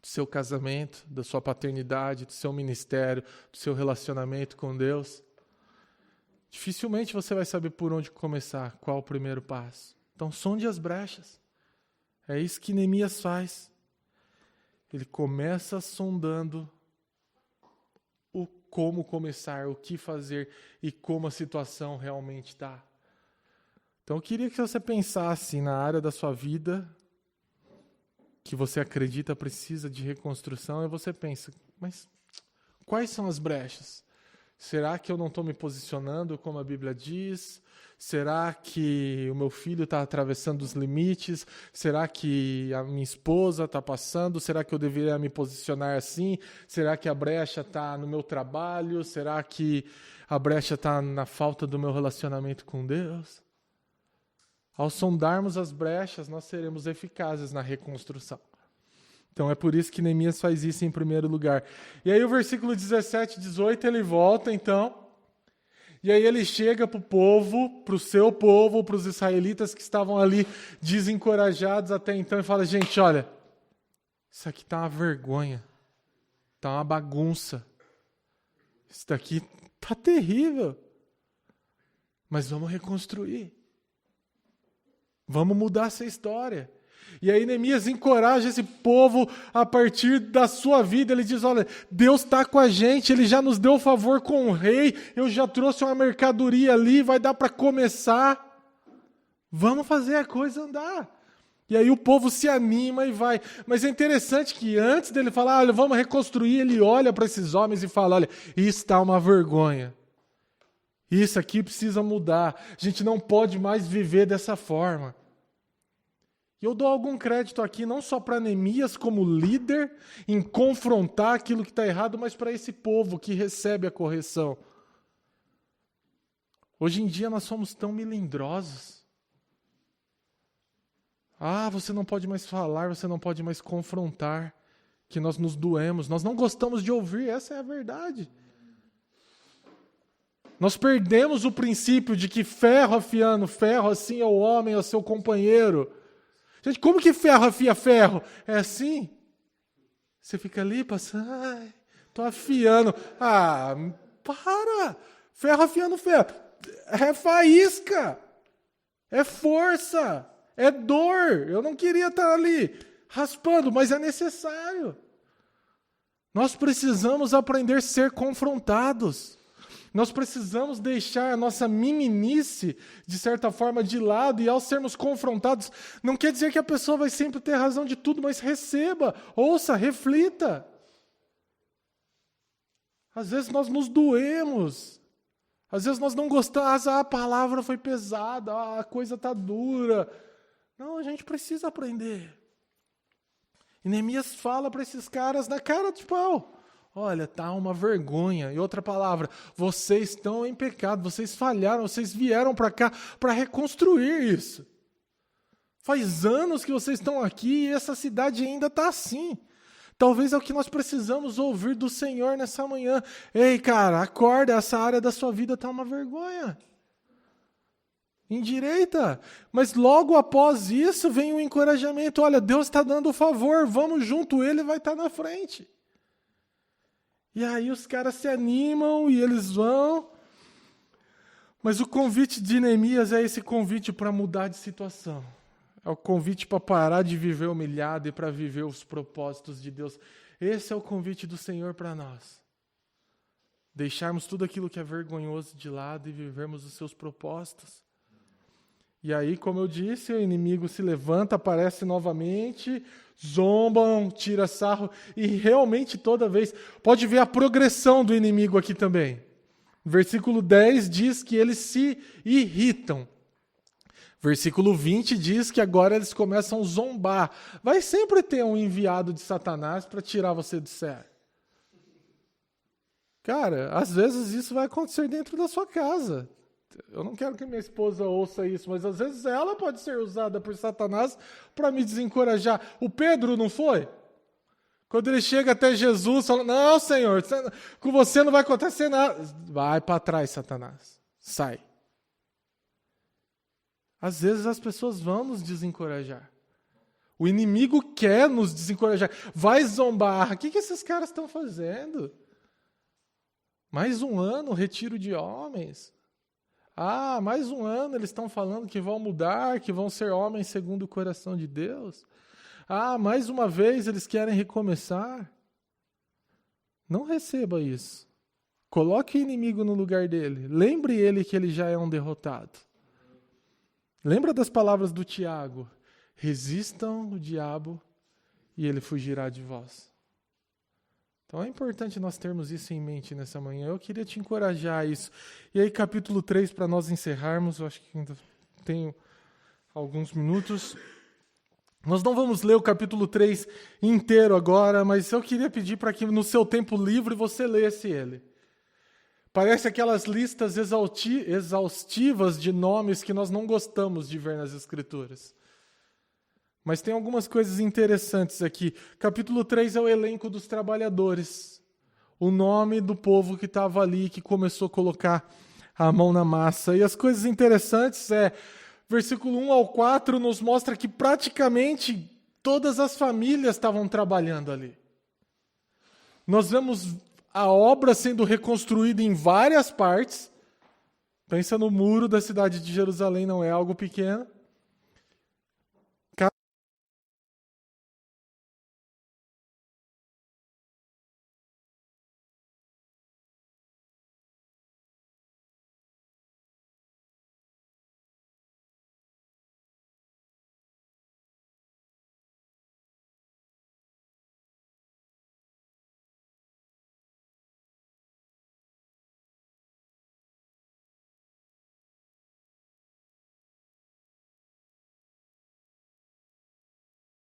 do seu casamento, da sua paternidade, do seu ministério, do seu relacionamento com Deus, dificilmente você vai saber por onde começar, qual o primeiro passo. Então, sonde as brechas. É isso que Neemias faz. Ele começa sondando o como começar, o que fazer e como a situação realmente está. Então, eu queria que você pensasse na área da sua vida que você acredita precisa de reconstrução e você pensa, mas quais são as brechas? Será que eu não estou me posicionando como a Bíblia diz? Será que o meu filho está atravessando os limites? Será que a minha esposa está passando? Será que eu deveria me posicionar assim? Será que a brecha está no meu trabalho? Será que a brecha está na falta do meu relacionamento com Deus? Ao sondarmos as brechas, nós seremos eficazes na reconstrução. Então é por isso que Neemias faz isso em primeiro lugar. E aí o versículo 17 e 18, ele volta então, e aí ele chega para o povo, para o seu povo, para os israelitas que estavam ali desencorajados até então, e fala, gente, olha, isso aqui está uma vergonha, está uma bagunça, isso daqui está terrível, mas vamos reconstruir, vamos mudar essa história. E aí Neemias encoraja esse povo a partir da sua vida. Ele diz, olha, Deus está com a gente, Ele já nos deu favor com o rei, eu já trouxe uma mercadoria ali, vai dar para começar. Vamos fazer a coisa andar. E aí o povo se anima e vai. Mas é interessante que antes dele falar, olha, vamos reconstruir, ele olha para esses homens e fala, olha, isso está uma vergonha. Isso aqui precisa mudar. A gente não pode mais viver dessa forma. E eu dou algum crédito aqui, não só para Neemias como líder, em confrontar aquilo que está errado, mas para esse povo que recebe a correção. Hoje em dia nós somos tão melindrosos. Você não pode mais falar, você não pode mais confrontar, que nós nos doemos, nós não gostamos de ouvir, essa é a verdade. Nós perdemos o princípio de que ferro afiando ferro, assim é o homem, é o seu companheiro. Gente, como que ferro afia ferro? É assim? Você fica ali passando, tô afiando. Para! Ferro afiando ferro. É faísca, é força, é dor. Eu não queria estar ali raspando, mas é necessário. Nós precisamos aprender a ser confrontados. Nós precisamos deixar a nossa miminice, de certa forma, de lado, e ao sermos confrontados, não quer dizer que a pessoa vai sempre ter razão de tudo, mas receba, ouça, reflita. Às vezes nós nos doemos. Às vezes nós não gostamos, a palavra foi pesada, a coisa está dura. Não, a gente precisa aprender. E Neemias fala para esses caras na cara de pau. Olha, tá uma vergonha. E outra palavra, vocês estão em pecado, vocês falharam, vocês vieram para cá para reconstruir isso. Faz anos que vocês estão aqui e essa cidade ainda está assim. Talvez é o que nós precisamos ouvir do Senhor nessa manhã. Ei, cara, acorda, essa área da sua vida está uma vergonha. Endireita. Mas logo após isso vem o encorajamento. Olha, Deus está dando o favor, vamos junto, Ele vai estar na frente. E aí os caras se animam e eles vão. Mas o convite de Neemias é esse convite para mudar de situação. É o convite para parar de viver humilhado e para viver os propósitos de Deus. Esse é o convite do Senhor para nós. Deixarmos tudo aquilo que é vergonhoso de lado e vivermos os seus propósitos. E aí, como eu disse, o inimigo se levanta, aparece novamente, zombam, tira sarro, e realmente toda vez, pode ver a progressão do inimigo aqui também. Versículo 10 diz que eles se irritam. Versículo 20 diz que agora eles começam a zombar. Vai sempre ter um enviado de Satanás para tirar você do sério. Cara, às vezes isso vai acontecer dentro da sua casa. Eu não quero que minha esposa ouça isso, mas às vezes ela pode ser usada por Satanás para me desencorajar. O Pedro não foi? Quando ele chega até Jesus, fala, não, Senhor, com você não vai acontecer nada. Vai para trás, Satanás. Sai. Às vezes as pessoas vão nos desencorajar. O inimigo quer nos desencorajar. Vai zombar. O que esses caras estão fazendo? Mais um ano, retiro de homens. Mais um ano eles estão falando que vão mudar, que vão ser homens segundo o coração de Deus. Mais uma vez eles querem recomeçar. Não receba isso. Coloque o inimigo no lugar dele. Lembre ele que ele já é um derrotado. Lembra das palavras do Tiago? Resistam o diabo e ele fugirá de vós. Então é importante nós termos isso em mente nessa manhã. Eu queria te encorajar a isso. E aí, capítulo 3, para nós encerrarmos, eu acho que ainda tenho alguns minutos. Nós não vamos ler o capítulo 3 inteiro agora, mas eu queria pedir para que no seu tempo livre você lesse ele. Parece aquelas listas exaustivas de nomes que nós não gostamos de ver nas Escrituras. Mas tem algumas coisas interessantes aqui. Capítulo 3 é o elenco dos trabalhadores. O nome do povo que estava ali, que começou a colocar a mão na massa. E as coisas interessantes versículo 1 ao 4 nos mostra que praticamente todas as famílias estavam trabalhando ali. Nós vemos a obra sendo reconstruída em várias partes. Pensa no muro da cidade de Jerusalém, não é algo pequeno.